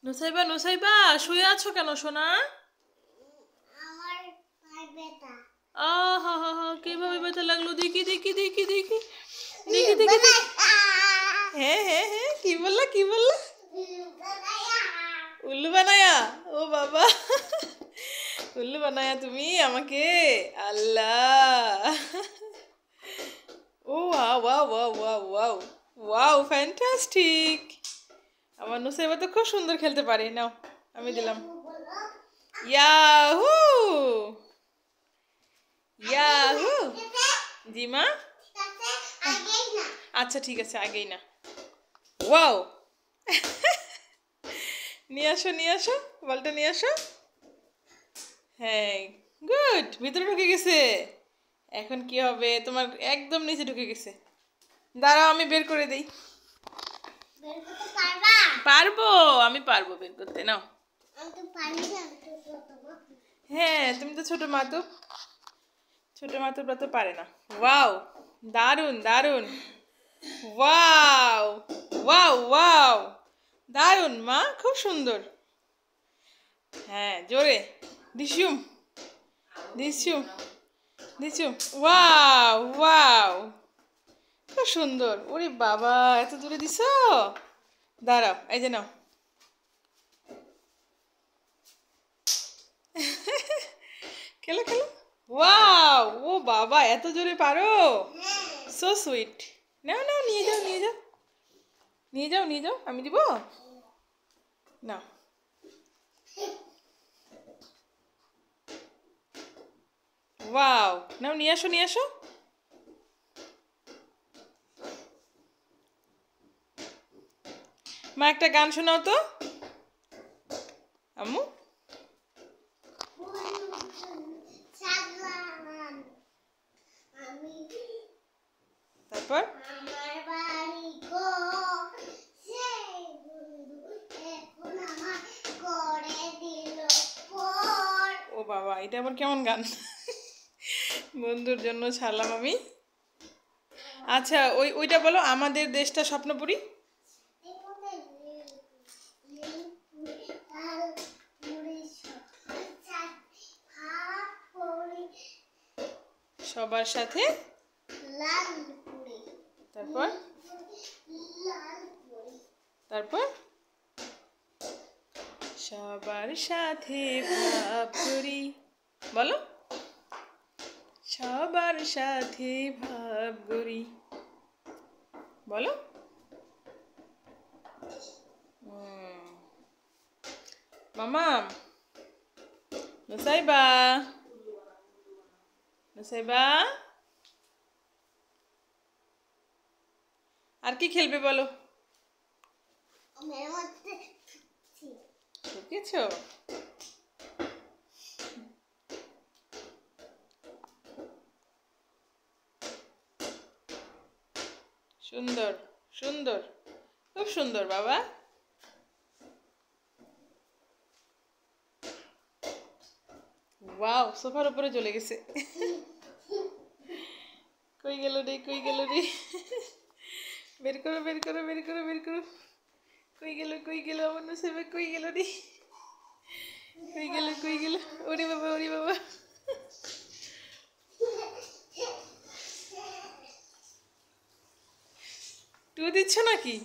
নুসাইবা নুসাইবা শুয়ে আছো কেন সোনা? আমার পায়ে ব্যথা। আহা হা হা কিভাবে ব্যথা লাগলো? দেখি দেখি দেখি দেখি দেখি দেখি দেখি। হ্যাঁ হ্যাঁ হ্যাঁ কি বললা কি বললা? উল্লু বানায়া? ও বাবা উল্লু বানায়া তুমি আমাকে? আল্লাহ ও wow wow wow wow wow wow fantastic. আমার নুসাইবা তো খুব সুন্দর খেলতে পারে। নাও আমি দিলাম। Yahoo Yahoo. জি মা। আচ্ছা ঠিক আছে আগেই না। ওয়াও নিয়ে আসো বলটা নিয়ে আসো। হ্যাঁ গুড ভিতরে ঢুকে গেছে। এখন কি হবে? তোমার একদম নিচে ঢুকে গেছে। দাঁড়াও আমি বের করে দেই। পারবো আমি পারবো বের করতে। নাও। হ্যাঁ তুমি তো ছোট মাতুব। ছোট মাতুবরা তো পারে না। ওয়াও দারুন দারুন। ওয়াও ওয়াও ওয়াও দারুন মা খুব সুন্দর। হ্যাঁ জোরে দিশুম দিশুম দিশুম। ওয়াও ওয়াও খুব সুন্দর। ওরে বাবা এত দূরে দিছো। দাঁড়াও এই যে নাও। খেলো খেলো। ওয়াও ও বাবা এত জোরে পারো। So sweet. নাও নাও নিয়ে যাও নিয়ে যাও নিয়ে যাও নিয়ে যাও আমি দিব। নাও। ওয়াও নাও নিয়ে আসো নিয়ে আসো। মা একটা গান শোনাও তো আম্মু। তারপর ও বাবা এটা আবার কেমন গান? বন্ধুর জন্য ছাড়লাম আমি। আচ্ছা ওইটা বলো আমাদের দেশটা স্বপ্নপুরী। সবার সাথে তারপর তারপর সবার সাথে ভাব করি। বলো সবার সাথে ভাব করি। বলো মামা নুসাইবা নুসাইবা আর কি খেলবে বলো? ঢুকেছ? সুন্দর সুন্দর খুব সুন্দর বাবা। ওয়াও সোফার উপরে চলে গেছে। কই গেল রে কই গেল রে? বের করো বের করো বের করো বের করো। কই গেল আমার নুসাইবা কই গেল রে? কই গেল ওরে বাবা ওরে বাবা। টু দিচ্ছ নাকি?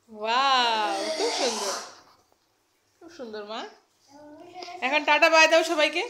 ওয়াও খুব সুন্দর খুব সুন্দর মা। এখন টাটা বাই দাও সবাইকে।